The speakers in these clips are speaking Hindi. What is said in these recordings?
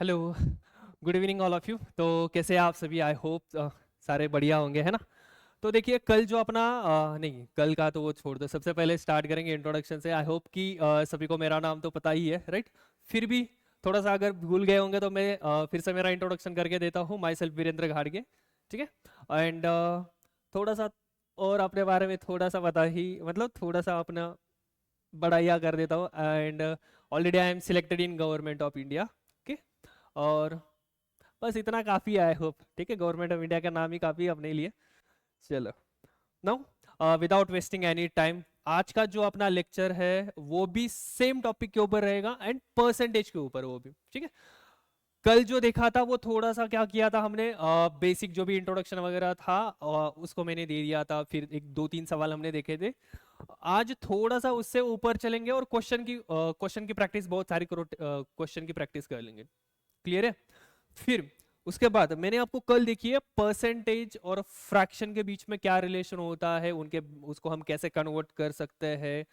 Hello, good evening all of you. तो कैसे हैं आप सभी? आई होप सारे बढ़िया होंगे, है ना। तो देखिए, कल जो अपना नहीं, कल का तो वो छोड़ दो। सबसे पहले स्टार्ट करेंगे इंट्रोडक्शन से। आई होप कि सभी को मेरा नाम तो पता ही है, राइट। फिर भी थोड़ा सा अगर भूल गए होंगे तो मैं फिर से मेरा इंट्रोडक्शन करके देता हूँ। माई सेल्फ वीरेंद्र घाड़गे, ठीक है। एंड थोड़ा सा और अपने बारे में थोड़ा सा बता ही, मतलब थोड़ा सा अपना बढ़ाइया कर देता हूँ। And already I am selected in government of India, okay. और बस इतना काफ़ी है, आई होप। ठीक है, गवर्नमेंट ऑफ इंडिया का नाम ही काफ़ी है अपने लिए। चलो, now without wasting any time, आज का जो अपना लेक्चर है वो भी सेम टॉपिक के ऊपर रहेगा एंड परसेंटेज के ऊपर, वो भी ठीक है। कल जो देखा था वो थोड़ा सा क्या किया था हमने, बेसिक जो भी इंट्रोडक्शन वगैरह था उसको मैंने दे दिया था। फिर एक दो तीन सवाल हमने देखे थे। आज थोड़ा सा उससे ऊपर चलेंगे और क्वेश्चन की प्रैक्टिस, बहुत सारी क्वेश्चन की प्रैक्टिस कर लेंगे। क्लियर है? फिर उसके बाद मैंने आपको कल देखिए परसेंटेज और फ्रैक्शन के बीच में क्या रिलेशन होता है, उनके उसको हम कैसे कन्वर्ट कर सकते हैं।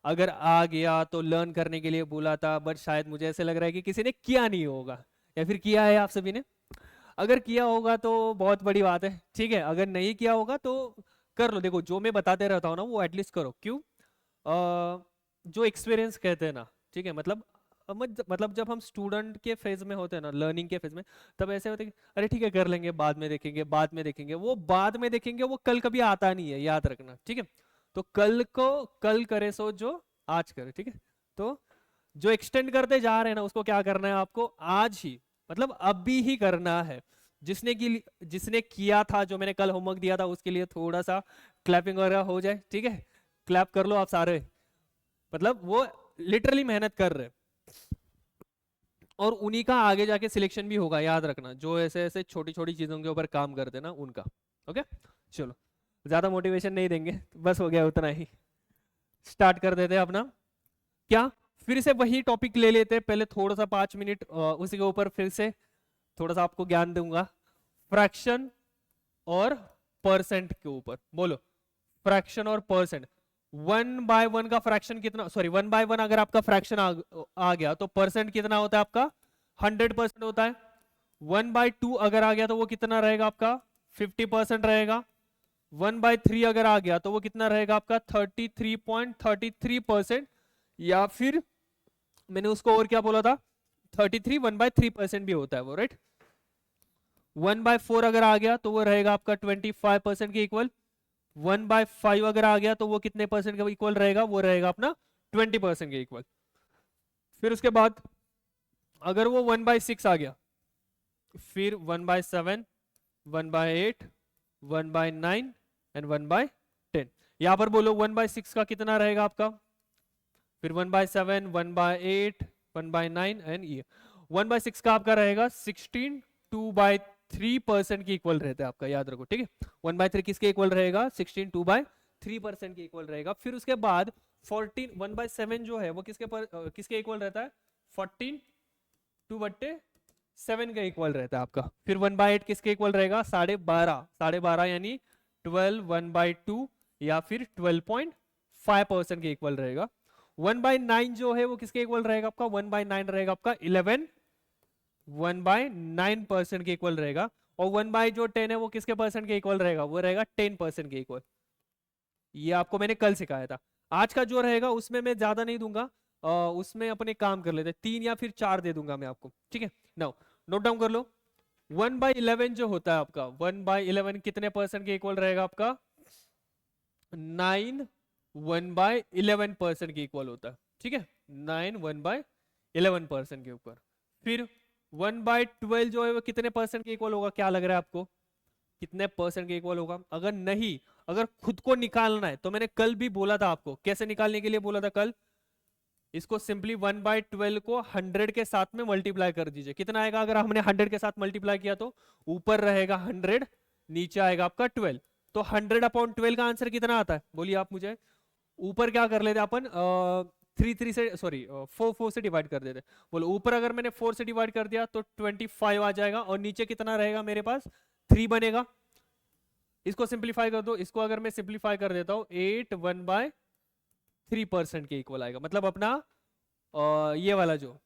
अगर आ गया तो लर्न करने के लिए बोला था, बट शायद मुझे ऐसे लग रहा है कि किसी ने किया नहीं होगा, या फिर किया है आप सभी ने। अगर किया होगा तो बहुत बड़ी बात है, ठीक है। अगर नहीं किया होगा तो कर लो। देखो, जो मैं बताते रहता हूँ ना वो एटलीस्ट करो। क्यों? जो एक्सपीरियंस कहते हैं ना, ठीक है। मतलब जब हम स्टूडेंट के फेज में होते हैं ना, लर्निंग के फेज में, तब ऐसे होते हैं कि अरे ठीक है कर लेंगे, बाद में देखेंगे, बाद में देखेंगे। वो बाद में देखेंगे वो कल कभी आता नहीं है, याद रखना, ठीक है। तो कल को कल करे सो जो आज करे, ठीक है। तो जो एक्सटेंड करते जा रहे हैं ना उसको क्या करना है आपको, आज ही, मतलब अभी ही करना है। जिसने किया था, जो मैंने कल होमवर्क दिया था, उसके लिए थोड़ा सा क्लैपिंग वगैरह हो जाए, ठीक है। क्लैप कर लो आप सारे, मतलब वो लिटरली मेहनत कर रहे हैं। और उन्हीं का आगे जाके सिलेक्शन भी होगा, याद रखना, जो ऐसे ऐसे छोटी छोटी चीजों के ऊपर काम करते हैं ना उनका। ओके, चलो, ज्यादा मोटिवेशन नहीं देंगे, बस हो गया उतना ही। स्टार्ट कर देते हैं अपना। क्या, फिर से वही टॉपिक ले लेते हैं। पहले थोड़ा सा 5 मिनट उसी के ऊपर फिर से थोड़ा सा आपको ज्ञान दूंगा। फ्रैक्शन और परसेंट के ऊपर बोलो। फ्रैक्शन और परसेंट। 1/1 का फ्रैक्शन कितना, सॉरी 1/1 अगर आपका फ्रैक्शन आ गया तो परसेंट कितना होता है आपका? 100% होता है। 1/2 अगर आ गया तो वो कितना रहेगा आपका? 50% रहेगा। 1/3 अगर आ गया तो वो कितना रहेगा आपका? 33.33%। या फिर मैंने उसको और क्या बोला था? 33 1/3% भी होता है वो, राइट। 1/4 अगर आ गया तो वो रहेगा आपका 25% के इक्वल। 1/5 अगर आ गया तो वो कितने परसेंट के इक्वल रहेगा? वो रहेगा अपना 20% के इक्वल। फिर उसके बाद अगर वो 1/6 आ गया, फिर 1/7, 1/8, 1/9 एंड 1/10। यहां पर बोलो 1/6 का कितना रहेगा आपका? फिर 1/7, 1/8, 1/9 एंड ये 1/6 का आपका रहेगा 16। 2/3% के इक्वल रहता है आपका, याद रखो, ठीक है। 1/3 किसके इक्वल रहेगा? 16 2/3% के इक्वल रहेगा। फिर उसके बाद 14, 1/7 जो है वो किसके इक्वल रहता है? 14 2/7 के इक्वल रहता है आपका। फिर 1/8 किसके इक्वल रहेगा? 12.5, 12.5 यानी 12 1/2 या फिर 12.5% के इक्वल रहेगा। 1/9 जो है वो किसके इक्वल रहेगा आपका? 1/9 रहेगा आपका 11 1/9% के इक्वल रहेगा। और 1/10 है वो किसके परसेंट के इक्वल रहेगा? वो रहेगा 10% के इक्वल। ये आपको मैंने कल सिखाया था। आज का जो रहेगा उसमें मैं ज्यादा नहीं दूंगा, उसमें अपने काम कर लेते, 3 या फिर 4 दे दूंगा मैं आपको, ठीक है। नाउ नोट डाउन कर लो। 1/11 जो होता है आपका, 1/11 कितने परसेंट के इक्वल रहेगा आपका? 9 1/11% के इक्वल होता है, ठीक है। 9 1/11% के ऊपर। फिर 1/12 जो है वो कितने परसेंट के इक्वल होगा? क्या लग रहा है आपको? कितने परसेंट के इक्वल होगा? अगर नहीं, अगर खुद को निकालना है तो मैंने कल भी बोला था आपको, कैसे निकालने के लिए बोला था कल। इसको सिंपली 1/12 को 100 के साथ में मल्टीप्लाई कर दीजिए। कितना आएगा अगर हमने 100 के साथ मल्टीप्लाई किया? तो ऊपर रहेगा 100, नीचे आएगा आपका 12। तो 100/12 का आंसर कितना आता है? बोलिए आप मुझे। ऊपर क्या कर लेते अपन, 3 से, सॉरी 4 से डिवाइड कर देते। बोलो, ऊपर अगर मैंने 4 से डिवाइड कर दिया तो 25 आ जाएगा, और नीचे कितना रहेगा मेरे पास? 3 बनेगा। इसको सिंप्लीफाई कर दो। इसको अगर मैं सिंप्लीफाई कर देता हूं, 8 1/3% के इक्वल आएगा। मतलब अपना ये वाला जो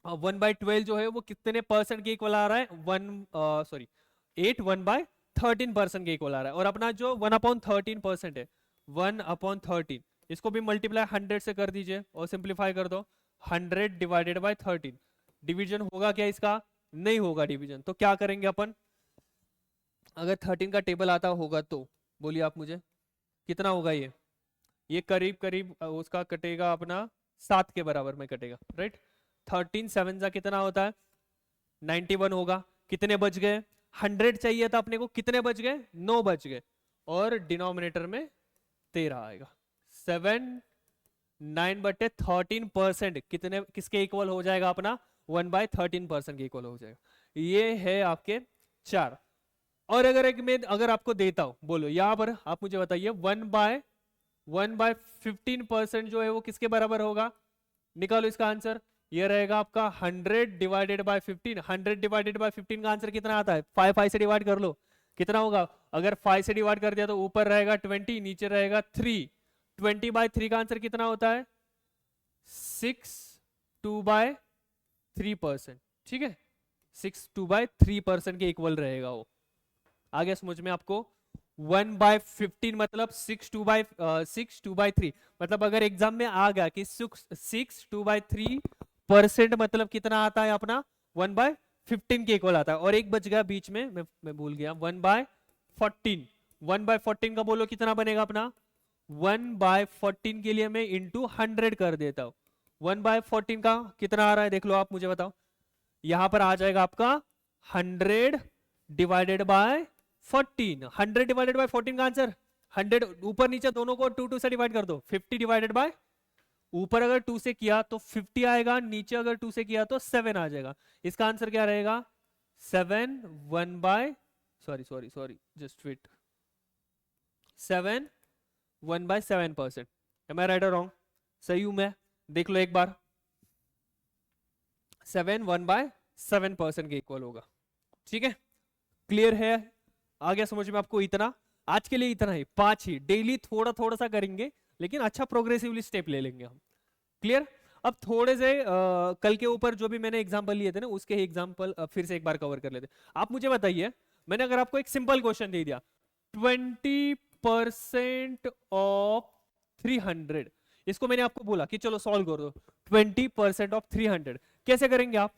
1/12 जो है वो कितने परसेंट के इक्वल आ रहा है, 1/13% के इक्वल आ रहा है। और अपना जो 1/13% है, 1/13 इसको भी मल्टीप्लाई 100 से कर दीजिए और सिंप्लीफाई कर दो। 100/13 डिवीजन होगा क्या इसका, नहीं होगा डिवीजन। तो क्या करेंगे अपन, अगर 13 का टेबल आता होगा तो बोलिए आप मुझे कितना होगा ये करीब करीब उसका कटेगा अपना 7 के बराबर में कटेगा, राइट। 13 7 का कितना होता है, 91 होगा। कितने बच गए, 100 चाहिए था अपने को, कितने बच गए, 9 बच गए। और डिनोमिनेटर में 13 आएगा। 9/13% कितने किसके इक्वल हो जाएगा अपना, 1/13% के इक्वल हो जाएगा। ये है आपके 4। और अगर एक में अगर आपको देता हूं, बोलो यहां पर आप मुझे बताइए 1/15% जो है वो किसके बराबर होगा, निकालो इसका आंसर। ये रहेगा आपका 100/15। 100/15 का आंसर कितना आता है, 5 से डिवाइड कर लो, कितना होगा। अगर 5 से डिवाइड कर दिया तो ऊपर रहेगा 20, नीचे रहेगा 3। 20/3 का आंसर कितना होता है, 62/3%। ठीक है, 62/3% के इक्वल रहेगा वो। आ गया समझ में आपको। 1/15 मतलब 6/3 मतलब अगर एग्जाम में आ गया कि 62/3% मतलब कितना आता है अपना, 1/15 के इक्वल आता है। और एक बच गया बीच में, मैं भूल गया, 1/14। 1/14 का बोलो कितना बनेगा अपना, 1/14 के लिए मैं इंटू 100 कर देता हूं। 1/14 का कितना आ रहा है देख लो आप मुझे बताओ। यहां पर आ जाएगा आपका 100/14। 100/14 का आंसर 100, ऊपर नीचे दोनों को 2 से डिवाइड कर दो। 50 ऊपर अगर 2 से किया तो 50 आएगा, नीचे अगर 2 से किया तो 7 आ जाएगा। इसका आंसर क्या रहेगा, 7 1 by sorry just wait 7 1/7%। Am I right और रॉन्ग, सही हूं मैं, देख लो एक बार। 7 1/7% के इक्वल होगा। ठीक है, क्लियर है, आ गया समझ में आपको। इतना आज के लिए इतना ही, 5 ही, डेली थोड़ा थोड़ा सा करेंगे लेकिन अच्छा प्रोग्रेसिवली स्टेप ले लेंगे हम। क्लियर। अब थोड़े से कल के ऊपर जो भी मैंने एग्जांपल लिए थे ना, उसके ही एग्जांपल फिर से एक बार कवर कर लेते। आप मुझे बताइए, मैंने अगर आपको एक सिंपल क्वेश्चन दे दिया, 20% ऑफ 300, इसको मैंने आपको बोला कि चलो सॉल्व कर दो। 20% ऑफ 300 कैसे करेंगे आप।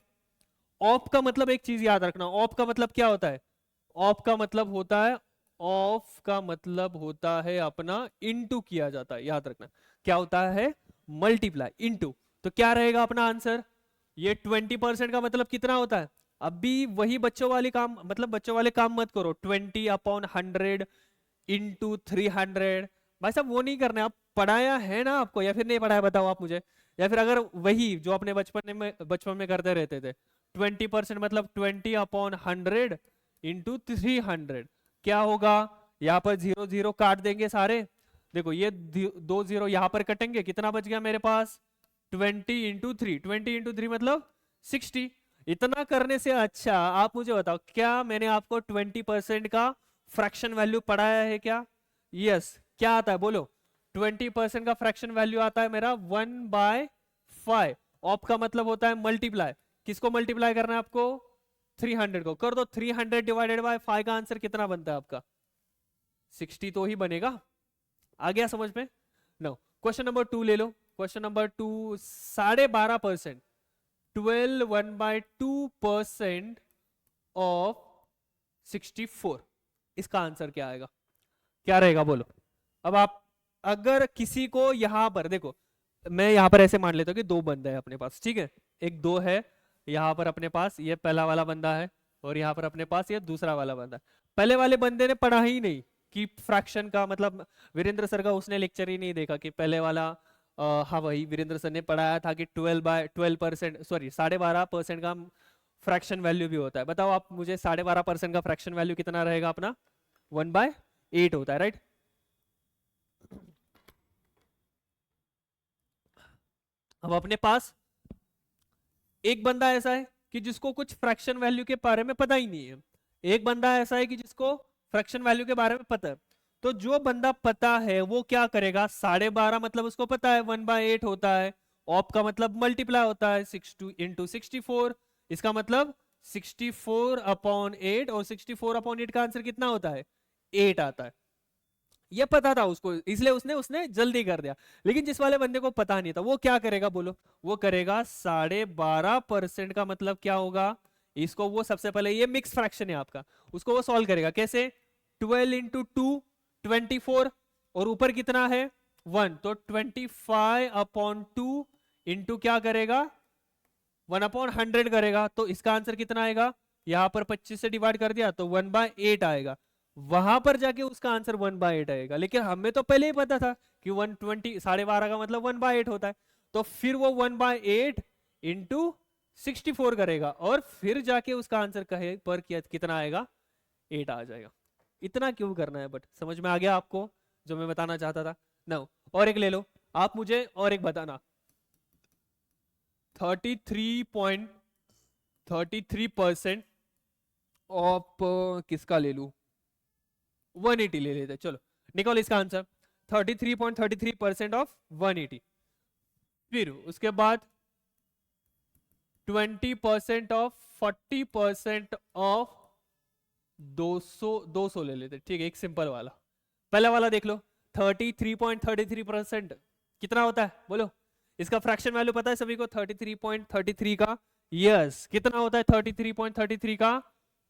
ऑफ का मतलब एक चीज याद रखना, ऑफ का मतलब क्या होता है, ऑफ का मतलब होता है, ऑफ का मतलब होता है अपना इनटू किया जाता है, याद रखना क्या होता है, मल्टीप्लाई इनटू। तो क्या रहेगा अपना आंसर, ये 20% का मतलब कितना होता है। अभी वही बच्चों वाले काम, मतलब बच्चों वाले काम मत करो, 20/100 इंटू 300। भाई साहब वो नहीं करना, आप पढ़ाया है ना आपको या फिर नहीं पढ़ाया बताओ आप मुझे। या फिर अगर वही जो अपने बचपन में करते रहते थे, 20% मतलब 20/100 इंटू 300, क्या होगा। यहाँ पर 0 0 काट देंगे सारे, देखो ये 2 0 यहाँ पर कटेंगे, कितना बच गया मेरे पास, 20 × 3 मतलब 60। इतना करने से अच्छा आप मुझे बताओ, क्या मैंने आपको 20% का फ्रैक्शन वैल्यू पढ़ाया है क्या। यस, क्या आता है बोलो, 20% का फ्रैक्शन वैल्यू आता है मेरा 1/5। ऑफ का मतलब होता है मल्टीप्लाई, किसको मल्टीप्लाई करना है आपको, 300 को कर दो। 300/5 का आंसर कितना बनता है आपका, 60 तो ही बनेगा। आ गया समझ में। नो, क्वेश्चन नंबर 2 ले लो। क्वेश्चन नंबर 2, 12.5%, 12 1/2% ऑफ 64, इसका आंसर क्या आएगा, क्या रहेगा बोलो। अब आप अगर किसी को यहां पर देखो, मैं यहां पर ऐसे मान लेता हूं कि 2 बंदा है अपने पास, ठीक है, एक 2 है यहां पर अपने पास, ये पहला वाला बंदा है, और यहां पर अपने पास ये दूसरा वाला बंदा है। पहले वाले बंदे ने पढ़ा ही नहीं कि फ्रैक्शन का मतलब, वीरेंद्र सर का उसने लेक्चर ही नहीं देखा कि पहले वाला हाँ वही वीरेंद्र सर ने पढ़ाया था कि 12% सॉरी 12.5% का फ्रैक्शन वैल्यू भी होता है। बताओ आप मुझे, 12.5% का फ्रैक्शन वैल्यू कितना रहेगा अपना, 1/8 होता है, राइट। अब अपने पास एक बंदा ऐसा है कि जिसको कुछ फ्रैक्शन वैल्यू के बारे में पता ही नहीं है, एक बंदा ऐसा है कि जिसको फ्रैक्शन वैल्यू के बारे में पता है। तो जो बंदा पता है वो क्या करेगा, 12.5 मतलब उसको पता है 1/8 होता है, ऑप का मतलब मल्टीप्लाई होता है 6 इंटू 64, इसका मतलब 64/8, और 64/8 का आंसर कितना होता है? 8 आता है। ये पता था उसको, इसलिए उसने उसने जल्दी कर दिया। लेकिन जिस वाले बंदे को पता नहीं था वो क्या करेगा बोलो? वो करेगा 12.5% का मतलब क्या होगा? इसको वो सबसे पहले, ये मिक्स फ्रैक्शन है आपका, उसको वो सॉल्व करेगा कैसे? 12 इंटू 2 24, और ऊपर कितना है 1, तो 25/2 इंटू क्या करेगा 1/100 करेगा, तो इसका आंसर कितना आएगा? यहां पर 25 से डिवाइड कर दिया तो 1/8 आएगा, वहां पर जाके उसका आंसर 1/8 आएगा। लेकिन हमें तो पहले ही पता था कि 120 12.5 का मतलब 1/8 होता है, तो फिर वो 1/8 इंटू 64 करेगा, और फिर जाके उसका आंसर कहे पर कितना आएगा? 8 आ जाएगा। इतना क्यों करना है? बट समझ में आ गया आपको जो मैं बताना चाहता था? नो, और एक ले लो आप, मुझे और एक बताना। 33.33% ऑफ किसका ले लूं? 180 ले लेते, चलो निकाल इसका आंसर। 33.33% ऑफ 180, फिर उसके बाद 20% ऑफ 40% ऑफ 200 ले लेते, ठीक है, एक सिंपल वाला। पहला वाला देख लो, 33.33% कितना होता है बोलो? इसका फ्रैक्शन वैल्यू पता है सभी को 33.33 का? यस, कितना होता है 33.33 का?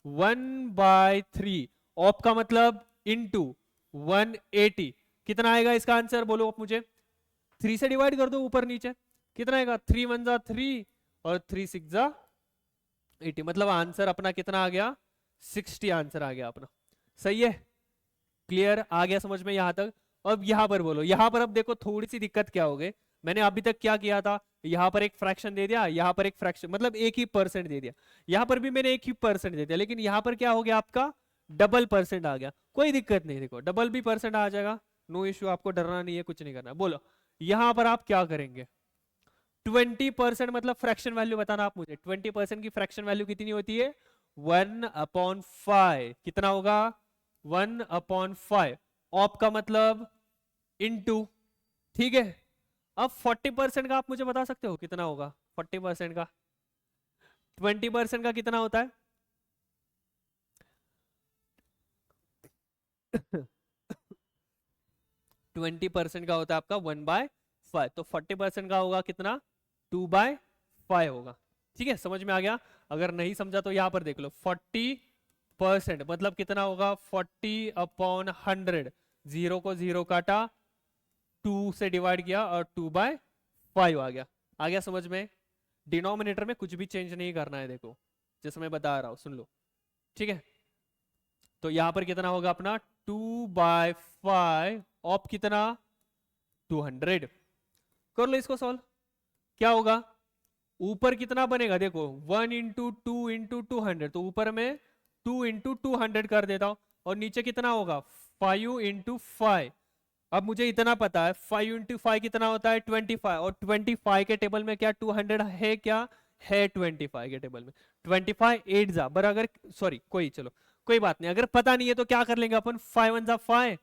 1/3। ऑफ का मतलब इनटू 180, कितना आएगा इसका आंसर बोलो आप मुझे? 3 से डिवाइड कर दो ऊपर नीचे, कितना आएगा? 3 1 जा 3 और 3 6 जा 80, मतलब आंसर अपना कितना आ गया? 60 आंसर आ गया अपना। सही है, क्लियर आ गया समझ में यहां तक? अब यहां पर बोलो, यहां पर अब देखो थोड़ी सी दिक्कत क्या हो गई। मैंने अभी तक क्या किया था, यहां पर एक फ्रैक्शन दे दिया, यहां पर एक फ्रैक्शन मतलब एक ही परसेंट दे दिया, यहां पर भी मैंने एक ही परसेंट दे दिया, लेकिन यहां पर क्या हो गया आपका? डबल परसेंट आ गया। कोई दिक्कत नहीं, देखो डबल भी परसेंट आ जाएगा, नो इश्यू, आपको डरना नहीं है, कुछ नहीं करना। बोलो यहां पर आप क्या करेंगे? 20% मतलब फ्रैक्शन वैल्यू बताना आप मुझे, 20% की फ्रैक्शन वैल्यू कितनी होती है? 1/5, कितना होगा? 1/5। ऑप का मतलब इनटू, ठीक है। अब 40% का आप मुझे बता सकते हो कितना होगा? 40% का, 20% का कितना होता है? 20% का होता है आपका 1/5, तो 40% का होगा कितना? 2/5 होगा। ठीक है, समझ में आ गया? अगर नहीं समझा तो यहां पर देख लो, 40% मतलब कितना होगा? 40/100, जीरो को जीरो काटा, 2 से डिवाइड किया और 2/5 आ गया। आ गया समझ में? डिनोमिनेटर में कुछ भी चेंज नहीं करना है, देखो जैसे मैं बता रहा हूं, सुन लो, ठीक है। तो यहां पर कितना होगा अपना? 2/5 ऑफ कितना? 200। कर लो इसको सॉल्व, क्या होगा? ऊपर कितना बनेगा देखो, 1 इंटू 2 इंटू 200, तो ऊपर में 2 इंटू 200 कर देता हूं, और नीचे कितना होगा? 5 इंटू 5। अब मुझे इतना पता है 5 इंटू 5 कितना होता है? 25, और 25 के टेबल में क्या 200 है? क्या है 25 के टेबल में? 25 8 जा बराबर, सॉरी कोई, चलो कोई बात नहीं, अगर पता नहीं है तो क्या कर लेंगे अपन? 5 1 जा 5,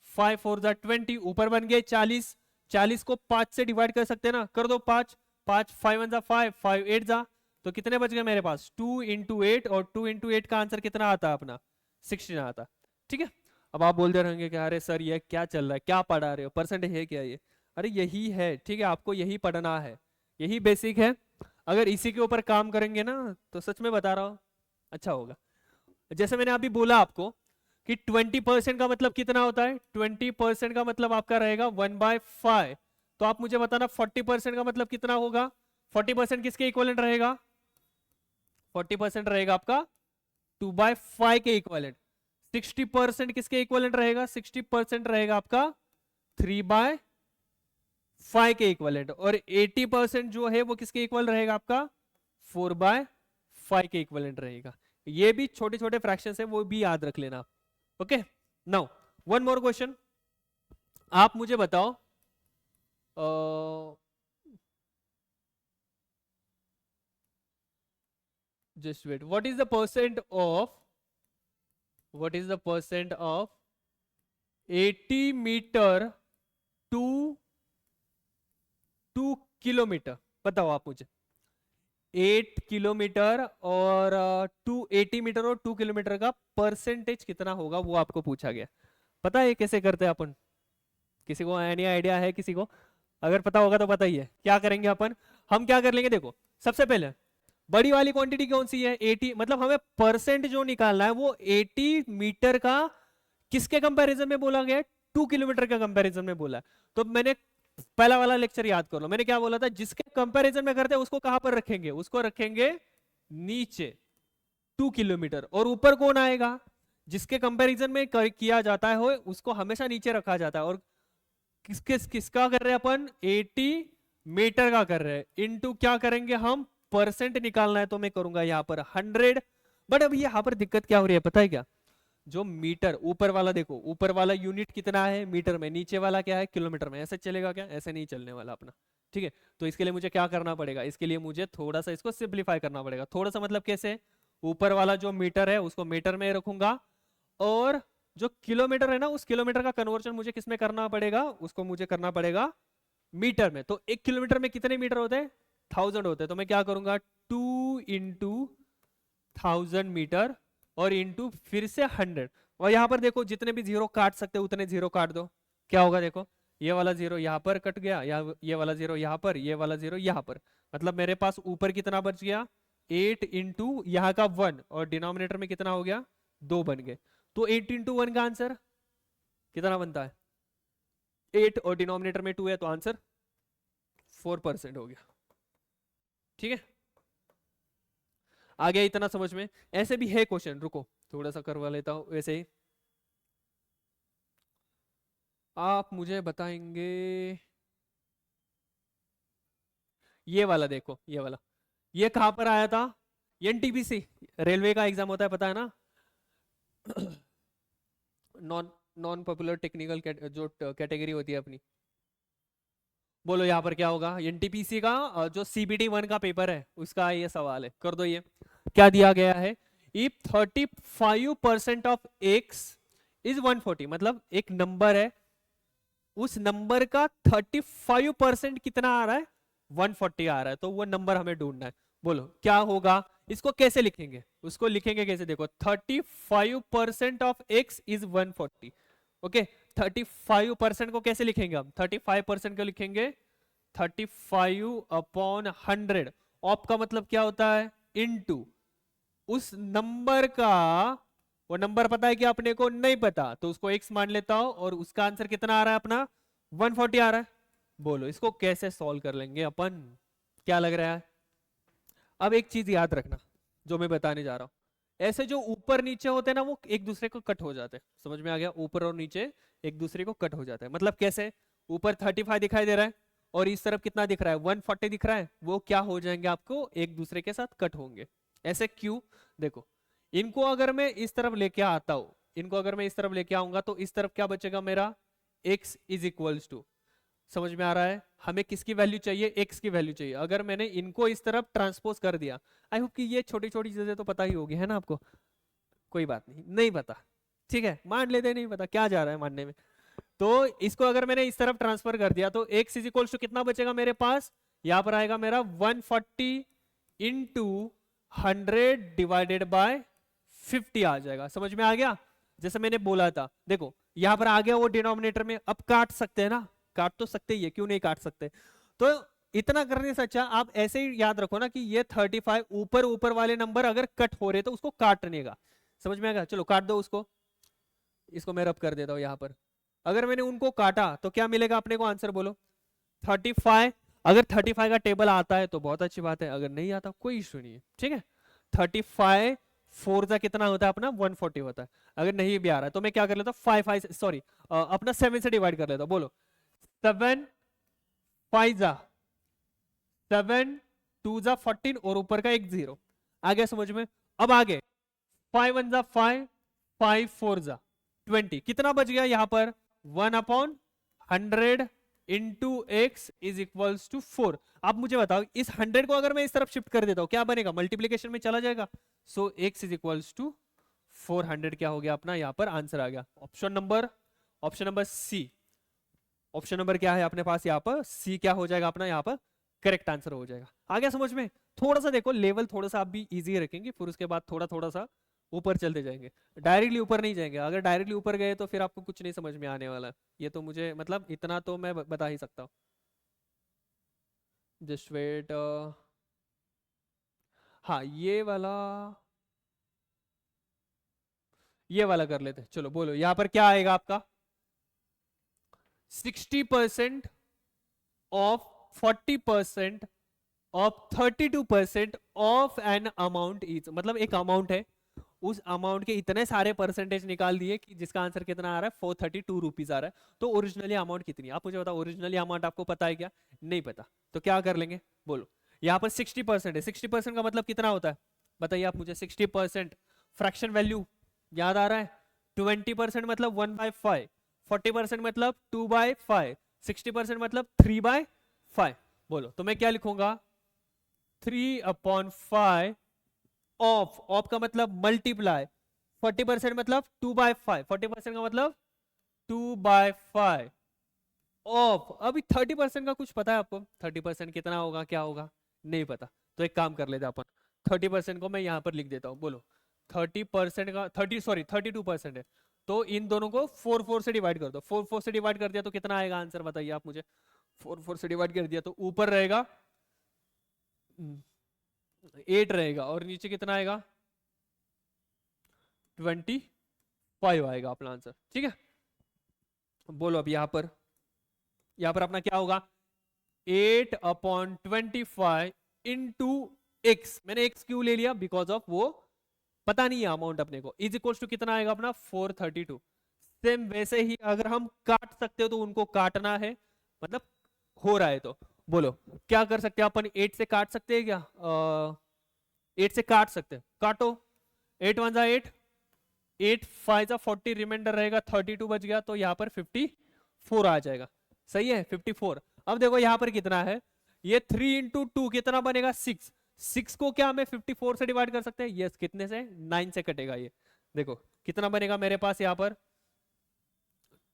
5 4 जा 20, ऊपर बन गए 40, 40 को 5 से डिवाइड कर सकते हैं ना, कर दो 5, 5 5 1 जा 5, 5 8 जा, तो कितने बच गए मेरे पास? 2 इंटू 8, और 2 इंटू 8 का आंसर कितना आता है अपना? 16 आता। ठीक है, अब आप बोलते रहेंगे कि अरे सर ये क्या चल रहा है, क्या पढ़ा रहे हो, परसेंट है क्या ये? अरे यही है, ठीक है, आपको यही पढ़ना है, यही बेसिक है। अगर इसी के ऊपर काम करेंगे ना तो सच में बता रहा हूं अच्छा होगा। जैसे मैंने अभी बोला आपको कि 20% का मतलब कितना होता है? 20% का मतलब आपका रहेगा 1/5, तो आप मुझे बताना 40% का मतलब कितना होगा? 40% किसके इक्वलेंट रहेगा? 40% रहेगा आपका 2/5 के इक्वलेंट। 60% किसके इक्वलेंट रहेगा? 60% रहेगा आपका 3/5 के इक्वलेंट, और 80% जो है वो किसके इक्वल रहेगा? आपका 4/5 के इक्वलेंट रहेगा। ये भी छोटे छोटे फ्रैक्शंस है, वो भी याद रख लेना। Okay, now one more question, आप मुझे बताओ, just wait, what is the percent of, what is the percent of 80 metre to kilometre, बताओ आप मुझे। 8 किलोमीटर और 280 मीटर और 2 किलोमीटर का परसेंटेज कितना होगा वो आपको पूछा गया। पता है कैसे करते हैं अपन? किसी को एनी आइडिया है किसी को? अगर पता होगा तो बताइए क्या करेंगे अपन। हम क्या कर लेंगे, देखो सबसे पहले बड़ी वाली क्वांटिटी कौन सी है 80, मतलब हमें परसेंट जो निकालना है वो 80 मीटर का किसके कंपैरिजन में बोला गया है? 2 किलोमीटर का कंपैरिजन में बोला है। तो मैंने पहला वाला लेक्चर याद कर लो, मैंने क्या बोला था, जिसके कंपैरिजन में करते हैं उसको कहां पर रखेंगे? उसको रखेंगे नीचे 2 किलोमीटर, और ऊपर कौन आएगा? जिसके कंपैरिजन में किया जाता है हो उसको हमेशा नीचे रखा जाता है। और किसका कर रहे हैं अपन? 80 मीटर का कर रहे हैं, इनटू क्या करेंगे हम? परसेंट निकालना है, तो मैं करूंगा यहाँ पर 100। बट अब यहाँ पर दिक्कत क्या हो रही है पता है क्या? जो मीटर ऊपर वाला, देखो ऊपर वाला यूनिट कितना है मीटर में, नीचे वाला क्या है किलोमीटर में। ऐसे चलेगा क्या? ऐसे नहीं चलने वाला अपना, ठीक है। तो इसके लिए मुझे क्या करना पड़ेगा? इसके लिए मुझे थोड़ा सा इसको सिंप्लीफाई करना पड़ेगा। थोड़ा सा मतलब कैसे? ऊपर वाला जो मीटर है उसको मीटर में रखूंगा, और जो किलोमीटर है ना उस किलोमीटर का कन्वर्जन मुझे किस में करना पड़ेगा? उसको मुझे करना पड़ेगा मीटर में। तो 1 किलोमीटर में कितने मीटर होते हैं? 1000 होते हैं। तो मैं क्या करूंगा? 2 इंटू 1000 मीटर और इंटू फिर से 100। और यहां पर देखो जितने भी जीरो काट सकते हो उतने जीरो काट दो। क्या होगा देखो, ये वाला जीरो यहाँ पर कट गया, ये वाला जीरो यहाँ पर, ये वाला जीरो यहाँ पर। मतलब मेरे पास ऊपर कितना बच गया? 8 इंटू यहाँ का 1, और डिनोमिनेटर में कितना हो गया? 2 बन गए। तो 8 इंटू 1 का आंसर कितना बनता है? 8, और डिनोमिनेटर में 2 है तो आंसर 4% हो गया। ठीक है, आ गया इतना समझ में? ऐसे भी है क्वेश्चन, रुको थोड़ा सा करवा लेता हूं वैसे ही। आप मुझे बताएंगे ये वाला, देखो ये वाला, ये कहां पर आया था? एनटीपीसी रेलवे का एग्जाम होता है, पता है ना? नॉन नॉन पॉपुलर टेक्निकल जो कैटेगरी होती है अपनी। बोलो यहाँ पर क्या होगा? एनटीपीसी का जो सीबीटी 1 का पेपर है उसका ये सवाल है, कर दो। ये क्या दिया गया है? इफ 35% ऑफ एक्स इज 140, मतलब एक नंबर है, उस नंबर का 35% कितना आ रहा है? 140 आ रहा है। तो वो नंबर हमें ढूंढना है। बोलो क्या होगा? इसको कैसे लिखेंगे? उसको लिखेंगे कैसे? देखो 35% ऑफ एक्स इज 140। ओके, 35% को कैसे लिखेंगे हम? 35% को लिखेंगे 35 अपॉन 100। ऑफ का मतलब क्या होता है? इनटू उस नंबर का, वो नंबर पता है कि अपने को नहीं पता, तो उसको x मान लेता हूं, और उसका आंसर कितना आ रहा है अपना? 140 आ रहा है। बोलो इसको कैसे सॉल्व कर लेंगे अपन? क्या लग रहा है? अब एक चीज याद रखना जो मैं बताने जा रहा हूं, ऐसे जो ऊपर नीचे होते हैं ना वो एक दूसरे को कट हो जाते हैं। समझ में आ गया? ऊपर और नीचे एक दूसरे को कट हो जाता है। मतलब कैसे? ऊपर 35 दिखाई दे रहा है और इस तरफ कितना दिख रहा है? 140 दिख रहा है। वो क्या हो जाएंगे? आपको एक दूसरे के साथ कट होंगे। ऐसे क्यों? देखो इनको अगर मैं इस तरफ लेके आता हूं, इनको अगर मैं इस तरफ लेके आऊंगा तो इस तरफ क्या बचेगा मेरा? x इज इक्वल्स टू, समझ में आ रहा है? हमें किसकी वैल्यू चाहिए? x की वैल्यू चाहिए। अगर मैंने इनको इस तरफ ट्रांसपोज कर दिया, आई होप कि ये छोटी छोटी चीजें तो पता ही होगी, है ना आपको? कोई बात नहीं, नहीं पता ठीक है, मान लेते नहीं पता, क्या जा रहा है मानने में। तो इसको अगर मैंने इस तरफ ट्रांसफर कर दिया तो x इज इक्वल्स टू कितना बचेगा मेरे पास? यहां पर आएगा मेरा 140 इंटू 100 डिवाइडेड बाय 50 आ जाएगा। समझ में आ गया? जैसे मैंने बोला था, देखो यहां पर आ गया वो डिनोमिनेटर में। अब काट सकते हैं ना? काट तो सकते ही है, क्यों नहीं काट सकते? तो इतना करने से अच्छा आप ऐसे ही याद रखो ना कि ये 35 ऊपर ऊपर वाले नंबर अगर कट हो रहे तो उसको काटने का। समझ में आएगा? चलो काट दो उसको, इसको मैं रब कर देता हूं यहां पर। अगर मैंने उनको काटा तो क्या मिलेगा अपने को? आंसर बोलो 35। अगर 35 का टेबल आता है तो बहुत अच्छी बात है, अगर नहीं आता कोई इश्यू नहीं है, ठीक है। 35 4 का कितना होता है अपना? 140 होता है। अगर नहीं भी आ रहा है तो मैं क्या कर लेता हूँ? 5 सॉरी अपना 7 से डिवाइड कर लेता हूँ। बोलो 7 5 जा 7 2 जा 14 और ऊपर का एक 0 आ गया। समझ में? अब आगे 5 1 जा 5 5 4 जा 20, कितना बच गया यहाँ पर? 1/100 into x is equals to 4। आप मुझे बताओ इस 100 को अगर मैं इस तरफ शिफ्ट कर देता हूं क्या बनेगा? मल्टीप्लीकेशन में चला जाएगा। सो एक्स इज इक्वल्स टू 400 क्या हो गया अपना? यहाँ पर आंसर आ गया। Option number C. Option number क्या है अपने पास यहाँ पर? सी क्या हो जाएगा अपना यहाँ पर? करेक्ट आंसर हो जाएगा। आ गया समझ में? थोड़ा सा देखो लेवल थोड़ा सा आप भी इजी रखेंगे, फिर उसके बाद थोड़ा थोड़ा सा ऊपर चलते जाएंगे, डायरेक्टली ऊपर नहीं जाएंगे। अगर डायरेक्टली ऊपर गए तो फिर आपको कुछ नहीं समझ में आने वाला। ये तो मुझे मतलब इतना तो मैं बता ही सकता हूँ। Just wait. हाँ ये वाला कर लेते, चलो बोलो यहाँ पर क्या आएगा आपका? 60% of 40% of 32% of an amount is, मतलब एक अमाउंट है, उस अमाउंट के इतने सारे परसेंटेज निकाल दिए कि जिसका आंसर कितना आ रहा है 432 रुपीज आ रहा है। तो ओरिजिनली अमाउंट कितनी? आप मुझे बताओ, ओरिजिनली अमाउंट आपको पता है क्या? नहीं पता। तो क्या कर लेंगे बोलो? यहाँ पर 60% है, 60% का मतलब कितना होता है बताइए आप मुझे? 60% फ्रैक्शन वैल्यू याद आ रहा है? 20% मतलब 1/5, 40% मतलब 2/5, 60% मतलब 3/5। बोलो तो मैं क्या लिखूंगा? 3/5 ऑफ का मतलब मल्टीप्लाई, 40% मतलब 2/5, 40% का मतलब 2/5 ऑफ। अभी 30% का कुछ पता है आपको? 30% कितना होगा, क्या होगा? नहीं पता। तो एक काम कर लेते अपन, 30% को मैं यहाँ पर लिख देता हूँ। बोलो 30% का 32% है, तो इन दोनों को 4 से डिवाइड कर दो। 4 से डिवाइड कर दिया तो कितना आएगा आंसर बताइए आप मुझे? 4 से डिवाइड कर दिया तो ऊपर रहेगा 8 रहेगा और नीचे कितना आएगा? 25 आएगा अपना आंसर। ठीक है, बोलो अब यहाँ पर अपना क्या होगा? 8/25 इंटू एक्स। मैंने एक्स क्यों ले लिया? बिकॉज ऑफ वो पता नहीं है अमाउंट अपने को। इज इक्वल्स टू कितना आएगा अपना? 432। सेम वैसे ही अगर हम काट सकते हो तो उनको काटना है, मतलब हो रहा है तो बोलो क्या कर सकते हैं अपन? 8 से काट सकते हैं क्या? 8 से काट सकते हैं, काटो। 8 1 जा 8, 8 5 जा 40, रिमाइंडर रहेगा 32 बच गया, तो यहाँ पर 54 आ जाएगा। सही है 54। अब देखो यहाँ पर कितना है? ये 3 इंटू 2 कितना बनेगा? 6। 6 को क्या हमें 54 से डिवाइड कर सकते हैं? यस, कितने से? 9 से कटेगा ये। देखो कितना बनेगा मेरे पास यहाँ पर?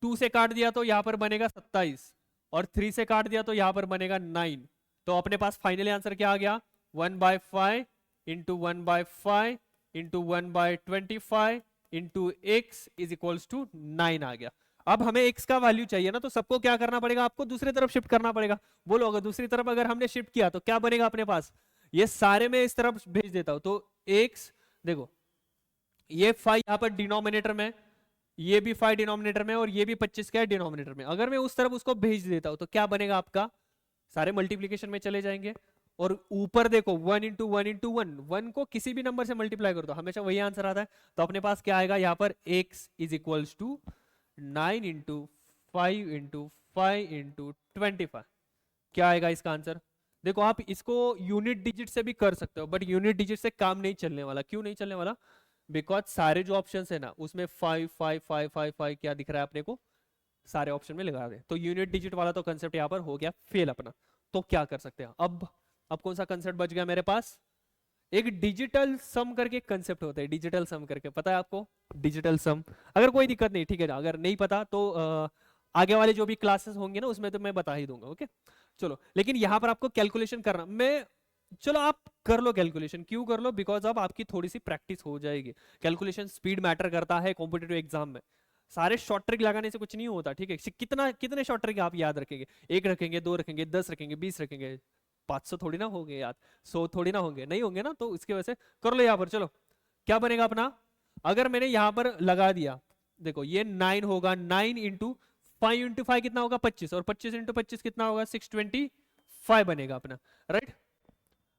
2 से काट दिया तो यहाँ पर बनेगा 27, और 3 से काट दिया तो यहाँ पर बनेगा 9। तो अपने पास फाइनली आंसर क्या आ गया? 1/5 into 1/5 into 1/25 into x is equals to 9 आ गया। अब हमें x का वैल्यू चाहिए ना, तो सबको क्या करना पड़ेगा? आपको दूसरी तरफ शिफ्ट करना पड़ेगा। बोलो अगर दूसरी तरफ अगर हमने शिफ्ट किया तो क्या बनेगा अपने पास? ये सारे में इस तरफ भेज देता हूं तो x, देखो ये 5 यहाँ पर डिनोमिनेटर में, ये भी 5 डिनोमिनेटर में, और ये भी 25 क्या है डिनोमिनेटर में। अगर मैं उस तरफ उसको भेज देता हूं तो क्या बनेगा आपका? सारे मल्टीप्लीकेशन में चले जाएंगे। और ऊपर देखो 1 इंटू 1 इंटू 1, 1 को किसी भी नंबर से मल्टीप्लाई कर दो, हमेशा वही आंसर आता है। तो अपने पास क्या आएगा यहाँ पर? x is equals to 9 into 5 into 5 into 25। क्या आएगा इसका आंसर? देखो आप इसको यूनिट डिजिट से भी कर सकते हो, बट यूनिट डिजिट से काम नहीं चलने वाला। क्यों नहीं चलने वाला? बिकॉज सारे जो ऑप्शन है ना उसमें 5 5 5 5 5 क्या दिख रहा है अपने को? सारे ऑप्शन में लगा दे, तो यूनिट डिजिट वाला तो कंसेप्ट यहाँ पर हो गया फेल अपना। तो क्या कर सकते हैं अब कौन सा कंसेप्ट बच गया मेरे पास? एक डिजिटल सम करके कंसेप्ट होता है, डिजिटल सम करके, पता है आपको? डिजिटल सम, अगर कोई दिक्कत नहीं, ठीक है ना, अगर नहीं पता तो आगे वाले जो भी क्लासेस होंगे ना उसमें तो मैं बता ही दूंगा। ओके चलो, लेकिन यहाँ पर आपको कैलकुलेशन करना, मैं चलो आप कर लो कैलकुलेशन। क्यों कर लो? बिकॉज अब आपकी थोड़ी सी प्रैक्टिस हो जाएगी। कैलकुलेशन स्पीड मैटर करता है कॉम्पिटेटिव एग्जाम में। सारे शॉर्ट ट्रिक लगाने से कुछ नहीं होता, ठीक है? कितने शॉर्ट ट्रिक आप याद रखेंगे? 1 रखेंगे, 2 रखेंगे, 10 रखेंगे, 20 रखेंगे, 500 थोड़ी ना होंगे याद, 100 थोड़ी ना होंगे, नहीं होंगे ना। तो इसकी वजह से कर लो यहाँ पर। चलो क्या बनेगा अपना? अगर मैंने यहाँ पर लगा दिया, देखो ये 9 होगा, 9 इंटू 5 इंटू 5 कितना होगा? 25, और 25 इंटू 25 कितना होगा? 625 बनेगा अपना, राइट?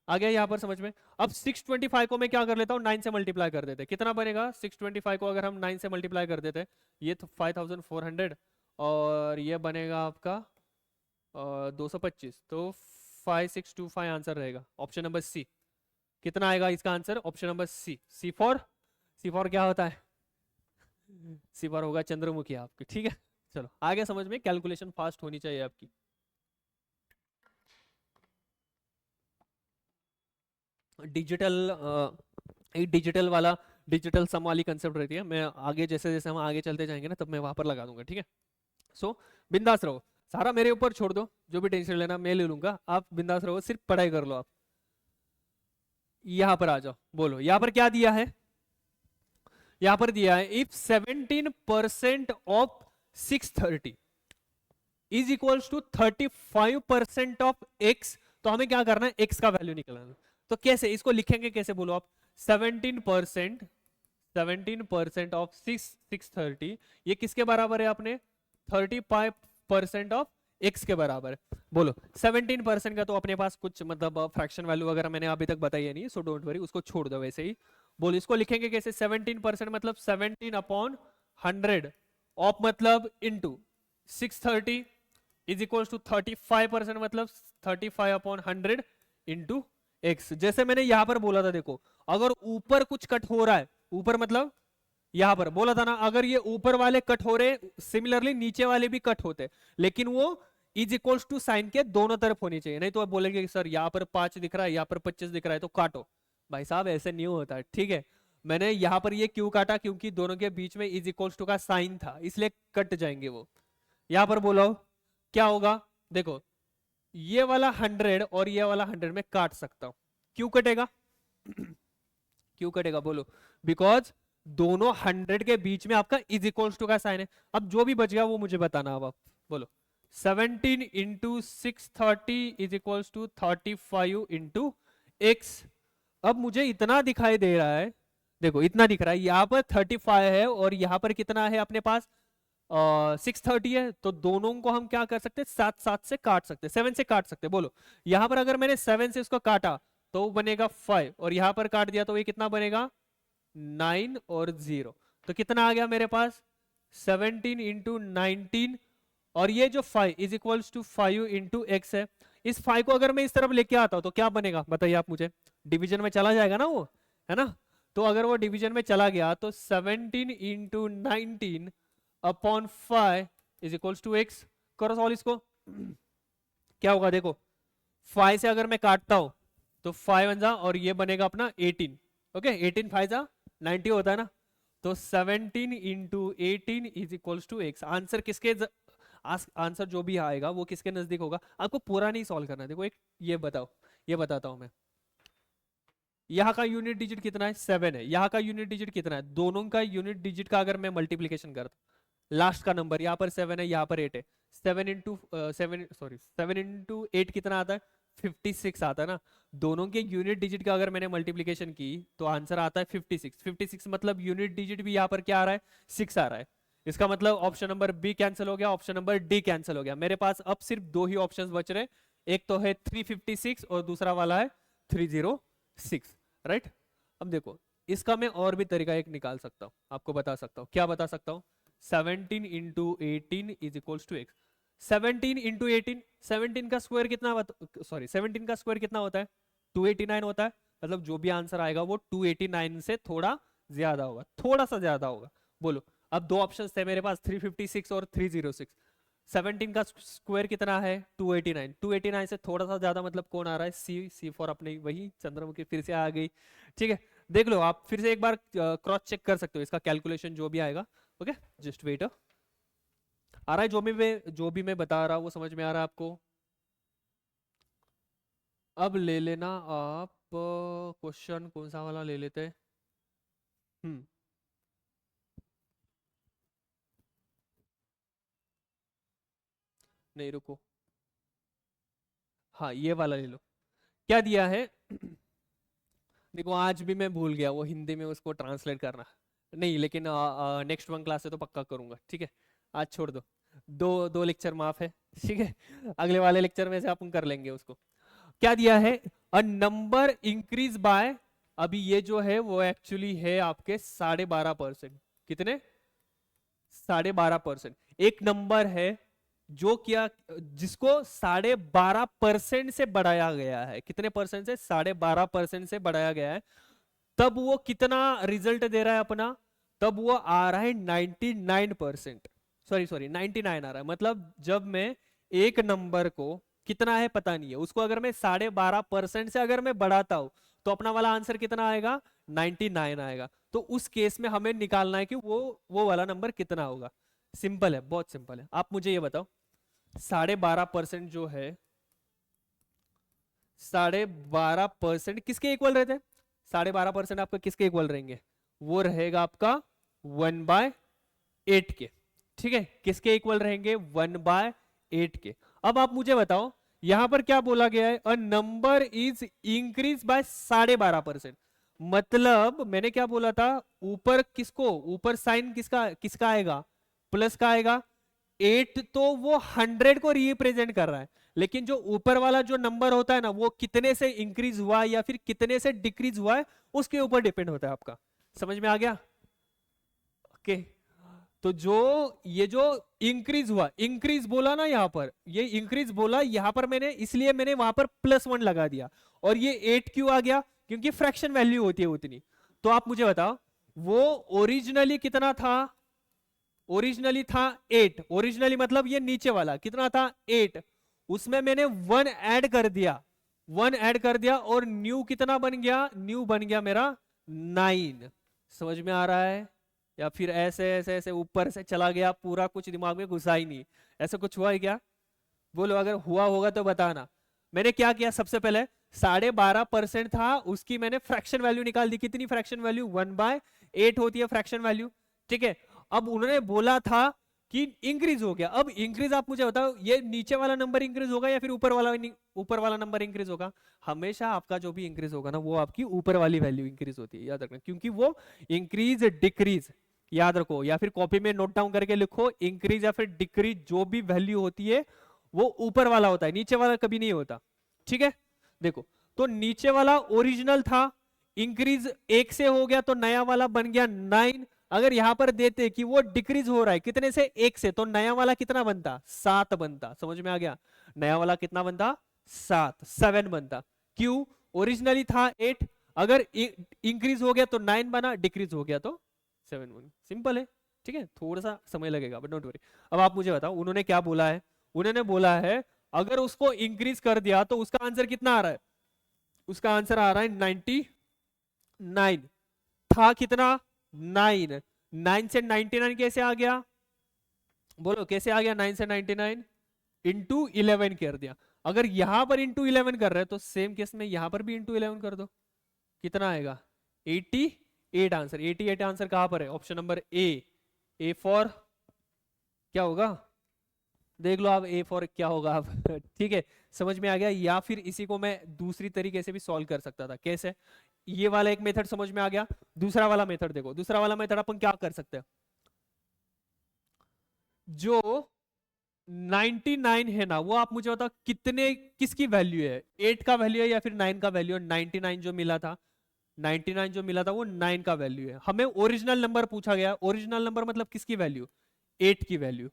आ गया यहाँ पर समझ में? अब 625 को मैं क्या कर लेता हूँ? 9 से मल्टीप्लाई कर देते, कितना बनेगा? 625 को अगर हम 9 से मल्टीप्लाई कर देते, ये तो 5400, और ये बनेगा आपका 225, तो 5625 आंसर रहेगा ऑप्शन नंबर सी। कितना आएगा इसका answer? Option number C. C for क्या होता है? सी फॉर होगा चंद्रमुखी आपकी, ठीक है? चलो आ गया समझ में? कैलकुलेशन फास्ट होनी चाहिए आपकी। डिजिटल डिजिटल वाला, डिजिटल सम वाली कंसेप्ट रहती है। मैं आगे जैसे जैसे हम आगे चलते जाएंगे ना तब मैं वहां पर लगा दूंगा, ठीक है? सो बिंदास रहो। सारा मेरे ऊपर छोड़ दो, जो भी टेंशन लेना मैं ले लूंगा, आप बिंदास रहो, सिर्फ पढ़ाई कर लो आप। यहां पर आ जाओ, बोलो यहां पर क्या दिया है। यहां पर दिया है if 17% of 630 is equals to 35% of x, तो हमें क्या करना है, x का वैल्यू निकालना। तो कैसे इसको लिखेंगे, कैसे बोलो आप। 17% ऑफ 630 ये किसके बराबर है अपने, 35% ऑफ x के बराबर है। बोलो 17% का तो अपने पास कुछ मतलब फ्रैक्शन वैल्यू वगैरह मैंने अभी तक बताई है नहीं, सो डोंट वरी, उसको छोड़ दो वैसे ही। बोलो इसको लिखेंगे कैसे, 17% मतलब 17/100 ऑफ मतलब इनटू 630 इज इक्वल टू 35% मतलब 35/100 इंटू एक्स। जैसे मैंने यहां पर बोला था, देखो अगर ऊपर कुछ कट हो रहा है, ऊपर मतलब यहां पर बोला था ना, अगर ये ऊपर वाले कट हो रहे, सिमिलरली नीचे वाले भी कट होते, लेकिन वो इज इक्वल्स टू साइन के दोनों तरफ होनी चाहिए। नहीं तो आप बोलेंगे कि सर यहाँ पर 5 दिख रहा है, यहाँ पर 25 दिख रहा है, तो काटो। भाई साहब ऐसे नहीं होता है, ठीक है। मैंने यहाँ पर ये क्यों काटा, क्योंकि दोनों के बीच में इज इक्वल्स टू का साइन था, इसलिए कट जाएंगे वो। यहां पर बोलो क्या होगा, देखो ये वाला 100 और ये वाला 100 में काट सकता हूं। क्यों कटेगा क्यों कटेगा बोलो, बिकॉज दोनों 100 के बीच में आपका इज इक्वल्स टू का साइन है। अब जो भी बच गया वो मुझे बताना। अब आप बोलो 17 into 630 is equals to 35 into x. अब मुझे इतना दिखाई दे रहा है, देखो इतना दिख रहा है, यहाँ पर 35 है और यहाँ पर कितना है अपने पास 630 है, तो दोनों को हम क्या कर सकते हैं, 7 से काट सकते हैं, 7 से काट सकते हैं। बोलो यहां पर अगर मैंने 7 से इसको काटा तो बनेगा 5, और यहां पर काट दिया तो ये कितना बनेगा 9 और 0, तो कितना आ गया मेरे पास 17 इंटू 19, और ये जो 5 is equals to 5 into x है। इस 5 को अगर मैं इस तरफ लेके आता हूं तो क्या बनेगा बताइए आप मुझे, डिवीजन में चला जाएगा ना वो, है ना। तो अगर वो डिवीजन में चला गया तो 17 into 19 upon 5 is equals to x. करो सॉल्व इसको, क्या होगा देखो 5 से अगर मैं काटता हूं तो 5 बन जा, और ये बनेगा अपना 18, ओके 18 5 जा 90 होता है ना, तो 17 into 18 is equals to x. Answer किसके आंसर जो भी आएगा वो किसके नजदीक होगा, आपको पूरा नहीं सॉल्व करना है। देखो एक ये बताओ, ये बताता हूं मैं, यहाँ का यूनिट डिजिट कितना है 7 है, यहाँ का यूनिट डिजिट कितना है, दोनों का यूनिट डिजिट का अगर मैं मल्टीप्लीकेशन करता हूं, लास्ट का नंबर यहाँ पर 7 है, यहाँ पर 8 है, 7 इंटू 8 कितना आता है 56 आता है ना। दोनों के यूनिट डिजिट का अगर मैंने मल्टीप्लीकेशन की तो आंसर आता है 56। 56 मतलब यूनिट डिजिट भी यहाँ पर क्या आ रहा है 6 आ रहा है। इसका मतलब ऑप्शन नंबर बी कैंसिल हो गया, ऑप्शन नंबर डी कैंसिल हो गया। मेरे पास अब सिर्फ दो ही ऑप्शंस बच रहे, एक तो है 356 और दूसरा वाला है 306, राइट। अब देखो इसका मैं और भी तरीका एक निकाल सकता हूँ, आपको बता सकता हूँ, क्या बता सकता हूँ, 17 into 18 is equals to x. 17 into 18, 17 का स्क्वायर कितना, 17 का स्क्वायर कितना होता है 289 होता है, मतलब जो भी आंसर आएगा वो 289 से थोड़ा ज्यादा होगा, थोड़ा सा ज्यादा होगा। बोलो अब दो ऑप्शंस थे मेरे पास 356 और 306। 17 का स्क्वायर कितना है 289, 289 से थोड़ा सा ज्यादा मतलब कौन आ रहा है सी फॉर अपने वही चंद्रमुखी फिर से आ गई, ठीक है। देख लो आप फिर से एक बार क्रॉस चेक कर सकते हो इसका कैलकुलेशन जो भी आएगा, ओके जस्ट वेट। आ रहा है जो भी मैं बता रहा हूँ वो समझ में आ रहा है आपको। अब ले लेना आप क्वेश्चन कौन सा वाला ले लेते हैं, नहीं रुको, हाँ ये वाला ले लो। क्या दिया है देखो आज भी मैं भूल गया वो हिंदी में उसको ट्रांसलेट करना, नहीं लेकिन नेक्स्ट वन क्लास से तो पक्का करूंगा, ठीक है। आज छोड़ दो, दो दो लेक्चर माफ है, ठीक है। अगले वाले लेक्चर में से अपन कर लेंगे उसको। क्या दिया है, अ नंबर इंक्रीज बाय, अभी ये जो है वो एक्चुअली है आपके 12.5%, कितने 12.5%। एक नंबर है जो क्या जिसको 12.5% से बढ़ाया गया है, कितने परसेंट से 12.5% से बढ़ाया गया है, तब वो कितना रिजल्ट दे रहा है अपना, तब वो आ रहा है 99%, सॉरी 99 आ रहा है। मतलब जब मैं एक नंबर को कितना है पता नहीं है उसको अगर मैं 12.5% से अगर मैं बढ़ाता हूं तो अपना वाला आंसर कितना आएगा 99 आएगा। तो उस केस में हमें निकालना है कि वो वाला नंबर कितना होगा। सिंपल है, बहुत सिंपल है। आप मुझे ये बताओ 12.5% जो है, 12.5% किसके इक्वल रहते हैं? 12.5% आपका किसके इक्वल रहेंगे? वो रहेगा आपका 1/8 के। ठीक है, किसके इक्वल रहेंगे? 1/8 के। अब आप मुझे बताओ यहां पर क्या बोला गया है? A number is increase by 12.5%। मतलब मैंने क्या बोला था? ऊपर किसको, ऊपर साइन किसका किसका आएगा? प्लस का आएगा। 8 तो वो 100 को रिप्रेजेंट कर रहा है, लेकिन जो ऊपर वाला जो नंबर होता है ना, वो कितने से इंक्रीज हुआ या फिर कितने से डिक्रीज हुआ है, उसके ऊपर डिपेंड होता है आपका। समझ में आ गया? ओके। तो जो ये जो इंक्रीज हुआ, इंक्रीज बोला ना यहां पर, ये इंक्रीज बोला यहां पर मैंने, इसलिए मैंने वहां पर +1 लगा दिया। और ये 8 क्यों आ गया? क्योंकि फ्रैक्शन वैल्यू होती है उतनी। तो आप मुझे बताओ वो ओरिजिनली कितना था? ओरिजिनली था 8। ओरिजिनली मतलब ये नीचे वाला कितना था? 8। उसमें मैंने 1 ऐड कर दिया, 1 ऐड कर दिया, और न्यू कितना बन गया? न्यू बन गया मेरा 9। समझ में आ रहा है? या फिर ऐसे ऐसे ऐसे ऊपर से चला गया, पूरा कुछ दिमाग में घुसा ही नहीं? ऐसा कुछ हुआ है क्या? बोलो अगर हुआ होगा तो बताना। मैंने क्या किया? सबसे पहले 12.5% था, उसकी मैंने फ्रैक्शन वैल्यू निकाल दी। कितनी फ्रैक्शन वैल्यू? 1/8 होती है फ्रैक्शन वैल्यू। ठीक है, अब उन्होंने बोला था कि इंक्रीज हो गया। अब इंक्रीज आप मुझे बताओ, ये नीचे वाला नंबर इंक्रीज होगा या फिर ऊपर वाला नंबर इंक्रीज होगा? हमेशा आपका जो भी इंक्रीज होगा ना, वो आपकी ऊपर वाली वैल्यू इंक्रीज होती है, याद रखना। क्योंकि वो इंक्रीज डिक्रीज, याद रखो, या फिर कॉपी में नोट डाउन करके लिखो, इंक्रीज या फिर डिक्रीज जो भी वैल्यू होती है वो ऊपर वाला होता है, नीचे वाला कभी नहीं होता। ठीक है, देखो, तो नीचे वाला ओरिजिनल था, इंक्रीज 1 से हो गया तो नया वाला बन गया 9। अगर यहां पर देते कि वो डिक्रीज हो रहा है कितने से? 1 से, तो नया वाला कितना बनता? 7 बनता। समझ में आ गया? नया वाला कितना बनता? 7 बनता। क्यों? ओरिजिनली था 8, अगर इंक्रीज हो गया तो 9 बना, डिक्रीज हो गया तो 7 बना। सिंपल है। ठीक है, थोड़ा सा समय लगेगा बट डोंट वरी। अब आप मुझे बताओ उन्होंने क्या बोला है? उन्होंने बोला है अगर उसको इंक्रीज कर दिया तो उसका आंसर कितना आ रहा है? उसका आंसर आ रहा है 99। था कितना? 9। 9 से 99 कैसे आ गया? बोलो कैसे आ गया? 9 से 99 इंटू 11 कर दिया। अगर यहां पर इंटू 11 कर रहे हैं तो सेम केस में यहां पर भी इंटू 11 कर दो। कितना आएगा? 88 आंसर। 88 आंसर कहां पर है? ऑप्शन नंबर ए फॉर क्या होगा? देख लो आप, ए फॉर क्या होगा आप ठीक है, समझ में आ गया? या फिर इसी को मैं दूसरी तरीके से भी सॉल्व कर सकता था। कैसे? ये वाला एक मेथड समझ में आ गया। दूसरा वाला मेथड देखो, दूसरा वाला मेथड अपन क्या कर सकते हैं? जो 99 है ना, वो आप मुझे बताओ कितने, किसकी वैल्यू है? 8 का वैल्यू है या फिर 9 का वैल्यू है? 99 जो मिला था, 99 जो मिला था वो 9 का वैल्यू है। हमें ओरिजिनल नंबर पूछा गया। ओरिजिनल नंबर मतलब किसकी वैल्यू? 8 की वैल्यू।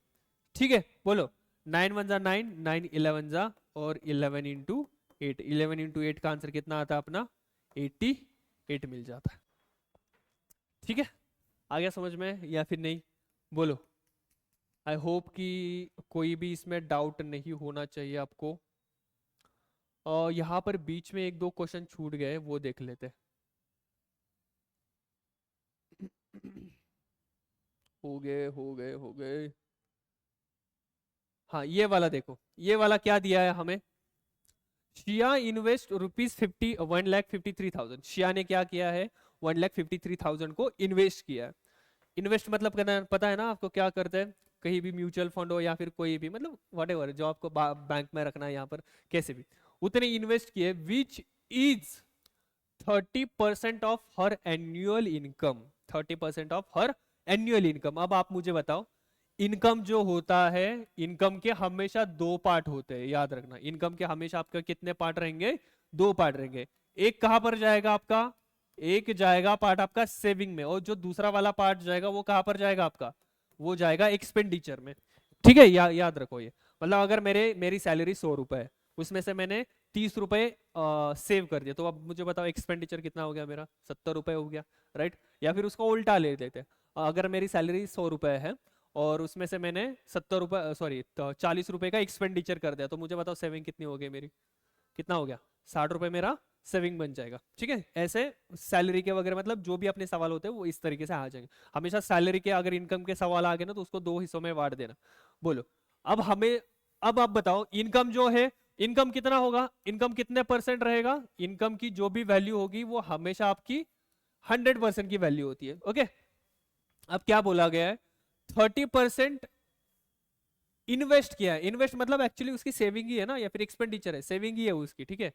ठीक है, बोलो 9 1 जा 9, 9 11 जा, और 11 इंटू 8, 11 इंटू 8 का आंसर कितना आता है अपना? 88 मिल जाता है। ठीक है, आ गया समझ में या फिर नहीं? बोलो। आई होप कि कोई भी इसमें डाउट नहीं होना चाहिए आपको। और यहाँ पर बीच में एक दो क्वेश्चन छूट गए, वो देख लेते। हो गए हो गए हो गए। हाँ, ये वाला देखो, ये वाला क्या दिया है हमें? शिया इन्वेस्ट ₹50 1,53,000। शिया ने क्या किया है? 1,53,000 को इन्वेस्ट किया है। इन्वेस्ट मतलब करना पता है ना आपको क्या करते हैं? कहीं भी म्यूचुअल फंड हो या फिर कोई भी, मतलब व्हाटएवर जो आपको बैंक में रखना है, यहाँ पर कैसे भी उतने इन्वेस्ट किए, which is 30% of her annual income. 30% of her annual income. अब आप मुझे बताओ, इनकम जो होता है, इनकम के हमेशा 2 पार्ट होते हैं, याद रखना। इनकम के हमेशा आपका कितने पार्ट रहेंगे? 2 पार्ट रहेंगे। एक कहां पर जाएगा आपका? एक जाएगा पार्ट आपका सेविंग में, और जो दूसरा वाला पार्ट जाएगा वो कहां पर जाएगा आपका? वो जाएगा एक्सपेंडिचर में। ठीक है, याद रखो ये। मतलब अगर मेरी सैलरी 100 रुपए है, उसमें से मैंने 30 रुपए सेव कर दिया, तो अब मुझे बताओ एक्सपेंडिचर कितना हो गया मेरा? 70 रुपए हो गया, राइट? या फिर उसको उल्टा ले लेते हैं। अगर मेरी सैलरी 100 रुपए है और उसमें से मैंने 70 रुपए, सॉरी 40 रुपए का एक्सपेंडिचर कर दिया, तो मुझे बताओ सेविंग कितनी हो गई मेरी? कितना हो गया? 60 रुपए मेरा सेविंग बन जाएगा। ठीक है, ऐसे सैलरी के वगैरह, मतलब जो भी अपने सवाल होते हैं वो इस तरीके से आ जाएंगे। हमेशा सैलरी के अगर इनकम के सवाल आ गए ना, तो उसको 2 हिस्सों में बांट देना। बोलो, अब हमें अब आप बताओ इनकम जो है, इनकम कितना होगा, इनकम कितने परसेंट रहेगा, इनकम की जो भी वैल्यू होगी वो हमेशा आपकी 100% की वैल्यू होती है। ओके, अब क्या बोला गया है, 30% इन्वेस्ट किया है, इन्वेस्ट मतलब एक्चुअली उसकी सेविंग ही है ना, या फिर एक्सपेंडिचर है, सेविंग ही है उसकी, ठीक है।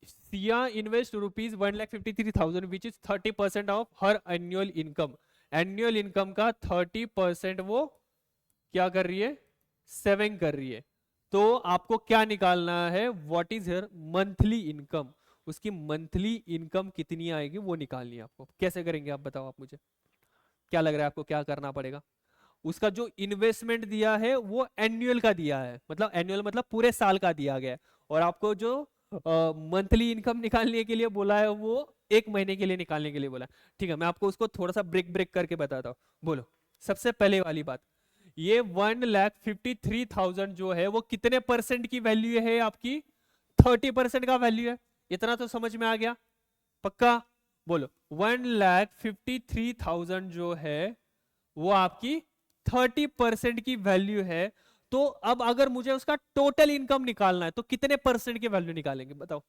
Siya invest rupees 1,53,000 which is 30% of her annual income. Annual income का 30% वो क्या कर रही है, सेविंग कर रही है। तो आपको क्या निकालना है, what is her monthly income, उसकी मंथली इनकम कितनी आएगी वो निकालनी है आपको। कैसे करेंगे आप बताओ, आप मुझे क्या लग रहा है आपको क्या करना पड़ेगा। उसका जो इन्वेस्टमेंट दिया है वो एनुअल का दिया है, मतलब एनुअल मतलब पूरे साल का दिया गया है, और आपको जो मंथली इनकम निकालने के लिए बोला है वो एक महीने के लिए निकालने के लिए बोला है। ठीक है, मैं आपको उसको थोड़ा सा ब्रेक ब्रेक करके बताता हूँ। बोलो, सबसे पहले वाली बात, ये 1,53,000 जो है वो कितने परसेंट की वैल्यू है आपकी, 30% का वैल्यू है। इतना तो समझ में आ गया पक्का। बोलो, 1,53,000 जो है वो आपकी 30% की वैल्यू है। तो अब अगर मुझे उसका टोटल इनकम निकालना है तो कितने परसेंट की वैल्यू निकालेंगे बताओ।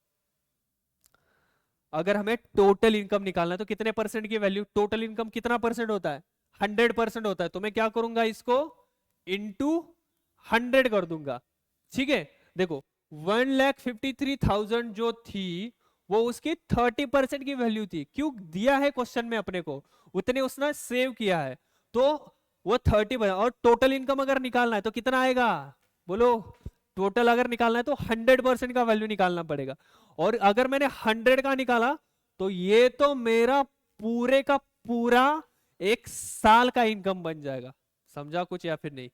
अगर हमें टोटल इनकम निकालना है तो कितने परसेंट की वैल्यू, टोटल इनकम कितना परसेंट होता है, 100% होता है। तो मैं क्या करूंगा, इसको इंटू 100 कर दूंगा। ठीक है, देखो 1,53,000 जो थी वो उसकी 30% की वैल्यू थी, क्यों दिया है क्वेश्चन में अपने को, उतने उसने सेव किया है, तो वो 30। और टोटल इनकम अगर निकालना है तो कितना आएगा, बोलो, टोटल अगर निकालना है तो 100% का वैल्यू निकालना पड़ेगा। और अगर मैंने 100 का निकाला तो ये तो मेरा पूरे का पूरा एक साल का इनकम बन जाएगा। समझा कुछ या फिर नहीं,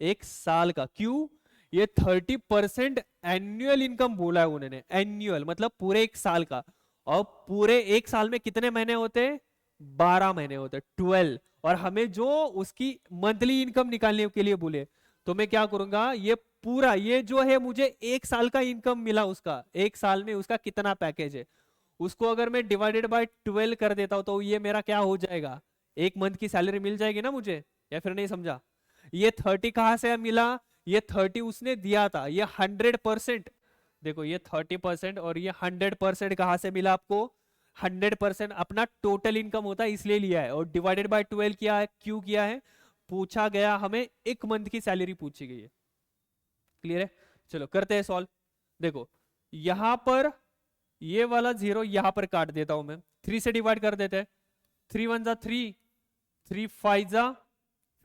एक साल का, क्यों, ये 30% एनुअल इनकम बोला है उन्होंने, एनुअल मतलब पूरे एक साल का। और पूरे एक साल में कितने महीने होते हैं, 12 महीने होते हैं, 12। और हमें जो उसकी मंथली इनकम निकालने के लिए बोले, तो मैं क्या करूंगा, ये पूरा ये जो है मुझे एक साल का इनकम मिला उसका, एक साल में उसका कितना पैकेज है, उसको अगर मैं डिवाइडेड बाय 12 कर देता हूं तो ये मेरा क्या हो जाएगा, एक मंथ की सैलरी मिल जाएगी ना मुझे, या फिर नहीं समझा। ये 30 कहां से मिला, ये 30 उसने दिया था, ये 100%, देखो ये 30% और ये 100% कहां से मिला आपको, 100% अपना टोटल इनकम होता है इसलिए लिया है, और डिवाइडेड बाय 12 किया है, क्यों किया है, पूछा गया हमें एक मंथ की सैलरी पूछी गई है। क्लियर है, चलो करते हैं सॉल्व। देखो यहां पर ये वाला 0 यहां पर काट देता हूं मैं, 3 से डिवाइड कर देते हैं, 3 1 जा 3, 3 5 जा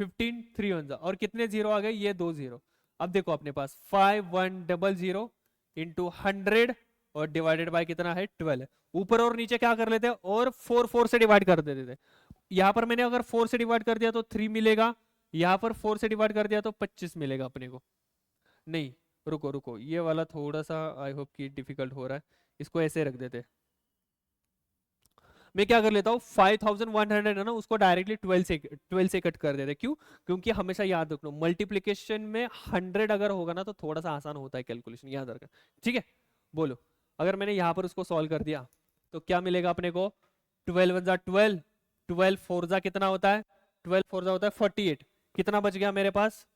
15, 3 1 जा, और कितने जीरो आ गए, ये 2 0। अब देखो अपने पास 5100 इंटू 100 और डिवाइडेड बाय कितना है 12 है। ऊपर और नीचे क्या कर लेते हैं, और 4 4 से डिवाइड कर देते थे। यहां पर मैंने अगर 4 से डिवाइड कर दिया तो 3 मिलेगा, यहां पर 4 से डिवाइड कर दिया तो 25 मिलेगा अपने को। नहीं, रुको रुको, ये वाला थोड़ा सा आई होप कि डिफिकल्ट हो रहा है, इसको ऐसे रख देते। मैं क्या कर लेता हूँ, 5100 है ना, उसको डायरेक्टली 12 से कट कर देते। क्यों, क्योंकि हमेशा याद रखना मल्टीप्लीकेशन में 100 अगर होगा ना तो थोड़ा सा आसान होता है कैलकुलेशन, याद रखना। ठीक है, बोलो, अगर मैंने यहाँ पर उसको सॉल्व कर दिया तो क्या मिलेगा अपने को, 12 1 जा 12, 12 4 जा कितना होता है, 12 4 जा होता है 48। कितना बच गया मेरे पास,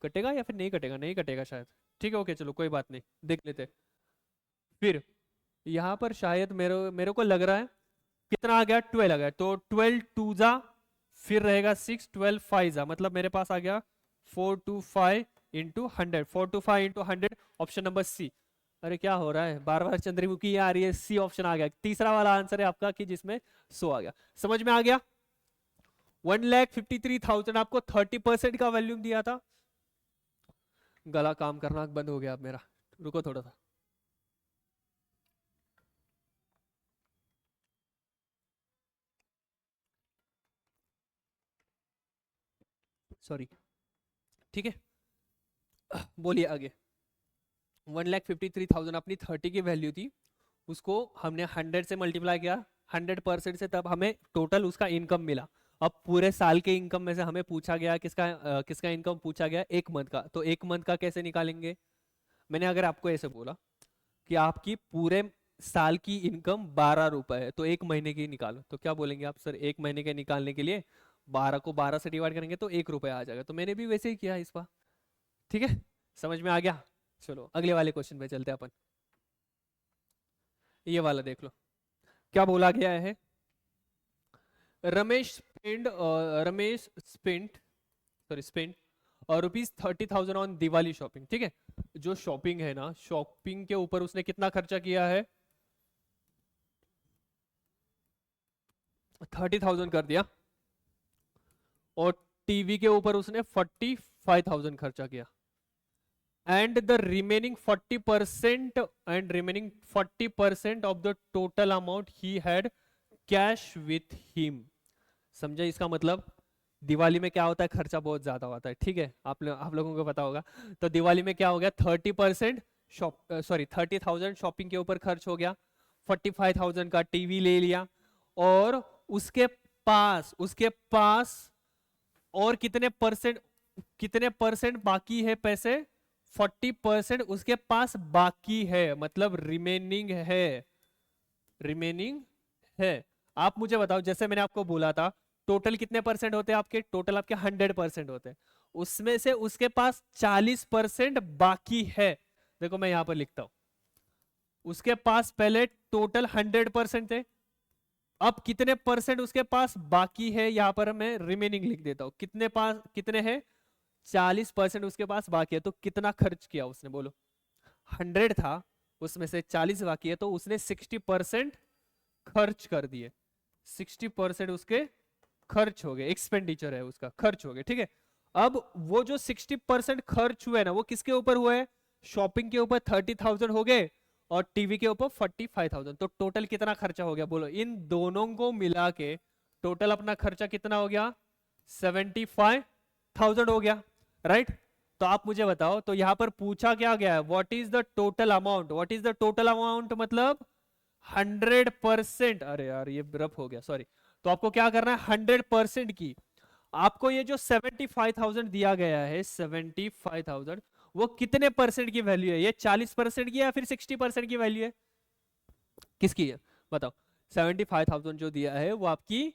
कटेगा या फिर नहीं कटेगा, नहीं कटेगा शायद। ठीक है ओके, चलो कोई बात नहीं, देख लेते। फिर यहाँ पर शायद मेरे मेरे को लग रहा है कितना आ गया, 12 आ गया, तो 12 2 जा, फिर रहेगा 6, 12 5 जा, मतलब मेरे पास आ गया 425 into 100, 425 into 100, option number C. अरे क्या हो रहा है, बार बार चंद्रमुखी आ रही है, सी ऑप्शन आ गया, तीसरा वाला आंसर है आपका कि जिसमें 100 आ गया। समझ में आ गया, 1,53,000 आपको 30% का वॉल्यूम दिया था। गला काम करना बंद हो गया अब मेरा, रुको थोड़ा सा। सॉरी, ठीक है, बोलिए आगे। 1,53,000 अपनी 30 की वैल्यू थी, उसको हमने 100 से मल्टीप्लाई किया, 100% से, तब हमें टोटल उसका इनकम मिला। अब पूरे साल के इनकम में से हमें पूछा गया किसका किसका इनकम पूछा गया, एक मंथ का, तो एक मंथ का कैसे निकालेंगे। मैंने अगर आपको ऐसे बोला कि आपकी पूरे साल की इनकम 12 रुपए है तो एक महीने की निकालो, तो क्या बोलेंगे आप, सर एक महीने के निकालने के लिए 12 को 12 से डिवाइड करेंगे तो 1 रुपया आ जाएगा, तो मैंने भी वैसे ही किया इस बार। ठीक है, समझ में आ गया? चलो अगले वाले क्वेश्चन पे चलते हैं अपन। ये वाला देख लो, क्या बोला गया है। Ramesh spend ₹30,000 on Diwali shopping. ठीक है, जो शॉपिंग है ना, शॉपिंग के ऊपर उसने कितना खर्चा किया है? 30,000 कर दिया। और टीवी के ऊपर उसने 45,000 खर्चा किया। And the remaining 40% of the total amount he had cash with him. समझे इसका मतलब? दिवाली में क्या होता है, खर्चा बहुत ज्यादा होता है। ठीक है, आप लोगों को पता होगा। तो दिवाली में क्या हो गया, 30,000 शॉपिंग के ऊपर खर्च हो गया, 45,000 का टीवी ले लिया, और उसके पास और कितने परसेंट बाकी है पैसे? 40% उसके पास बाकी है, मतलब रिमेनिंग है। आप मुझे बताओ, जैसे मैंने आपको बोला था, टोटल कितने परसेंट होते हैं आपके? टोटल आपके 100% होते हैं, उसमें से उसके पास 40% बाकी है। देखो मैं यहां पर लिखता हूं, उसके पास पहले टोटल 100% थे, अब कितने परसेंट उसके पास बाकी है, यहां पर मैं रिमेनिंग लिख देता हूं। कितने हैं? 40% उसके पास बाकी है। तो कितना खर्च किया उसने, बोलो? 100 था, उसमें से 40 बाकी है, तो उसने 60% खर्च कर दिए। 60% उसके खर्च हो गए, एक्सपेंडिचर है उसका, खर्च हो गए। ठीक है, अब वो जो 60% खर्च हुए ना, वो किसके ऊपर हुए? शॉपिंग के ऊपर 30,000 हो गए, और टीवी के ऊपर 45,000। तो टोटल कितना खर्चा हो गया, बोलो? इन दोनों को मिला के टोटल अपना खर्चा कितना हो गया? 75,000 हो गया, राइट? तो आप मुझे बताओ, तो यहां पर पूछा क्या गया है, what is the total amount? What is the total amount मतलब 100%। अरे यार ये रफ हो गया, सॉरी। तो आपको क्या करना है, 100% की, आपको ये जो 75,000 दिया गया है, 75,000, वो कितने परसेंट की वैल्यू है? ये 40% की है या फिर 60% की वैल्यू है? किसकी है बताओ? 75,000 जो दिया है वो आपकी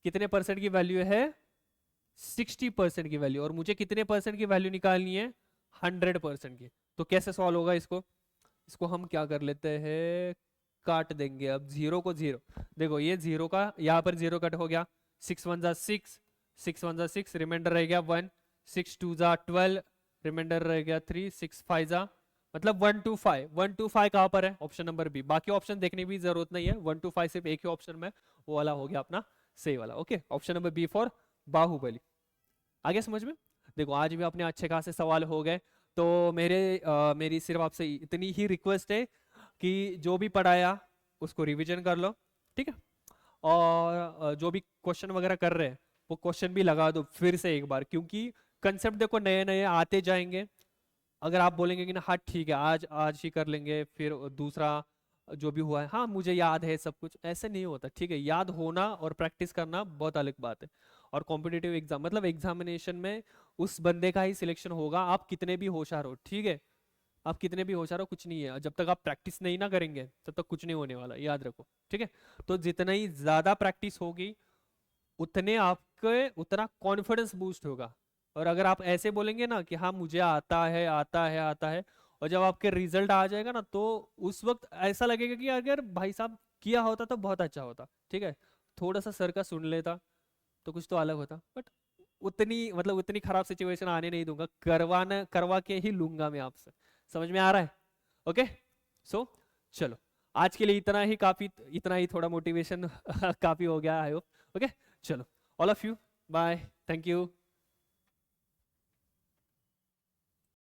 कितने परसेंट की वैल्यू है? 60% की वैल्यू। और मुझे कितने परसेंट की वैल्यू निकालनी है? 100% की। तो कैसे सॉल्व होगा इसको हम क्या कर लेते हैं, काट देंगे। अब जीरो को जीरो, देखो ये जीरो का यहाँ पर जीरो कट हो गया, 6 1 जा 6, 6 1 जा 6, रिमाइंडर रह गया 1, 6 2 जा 12, रिमाइंडर रह गया 3, 6 5 जा मतलब 1 2 5। 1 2 5 कहाँ पर है? Option number B. बाकी ऑप्शन देखने की भी जरूरत नहीं है, 1 2 5 सिर्फ एक ही ऑप्शन में, वो वाला हो गया अपना सही वाला। Okay, option number B for Baahubali. आगे समझ में? देखो आज भी अपने अच्छे खासे सवाल हो गए। तो मेरी सिर्फ आपसे इतनी ही रिक्वेस्ट है कि जो भी पढ़ाया उसको रिवीजन कर लो, ठीक है? और जो भी क्वेश्चन वगैरह कर रहे हैं वो क्वेश्चन भी लगा दो फिर से एक बार, क्योंकि कंसेप्ट देखो नए नए आते जाएंगे। अगर आप बोलेंगे कि ना हाँ ठीक है आज आज ही कर लेंगे, फिर दूसरा जो भी हुआ है हाँ मुझे याद है सब कुछ, ऐसे नहीं होता। ठीक है, याद होना और प्रैक्टिस करना बहुत अलग बात है। और कॉम्पिटिटिव एग्जाम मतलब एग्जामिनेशन में उस बंदे का ही सिलेक्शन होगा, आप कितने भी होशियार हो। ठीक है, आप कितने भी होशियार हो कुछ नहीं है, जब तक आप प्रैक्टिस नहीं ना करेंगे तब तक कुछ नहीं होने वाला, याद रखो। ठीक है, तो जितना ही ज्यादा प्रैक्टिस होगी उतने आपके उतना कॉन्फिडेंस बूस्ट होगा। और अगर आप ऐसे बोलेंगे ना कि हाँ मुझे आता है आता है आता है, और जब आपके रिजल्ट आ जाएगा ना तो उस वक्त ऐसा लगेगा कि अगर भाई साहब किया होता तो बहुत अच्छा होता। ठीक है, थोड़ा सा सर का सुन लेता तो कुछ तो अलग होता, बट उतनी खराब सिचुएशन आने नहीं दूंगा, करवा के ही लूंगा मैं आपसे। समझ में आ रहा है? ओके, सो चलो आज के लिए इतना ही थोड़ा मोटिवेशन काफी हो गया आई होप। ओके चलो, all of you bye, thank you.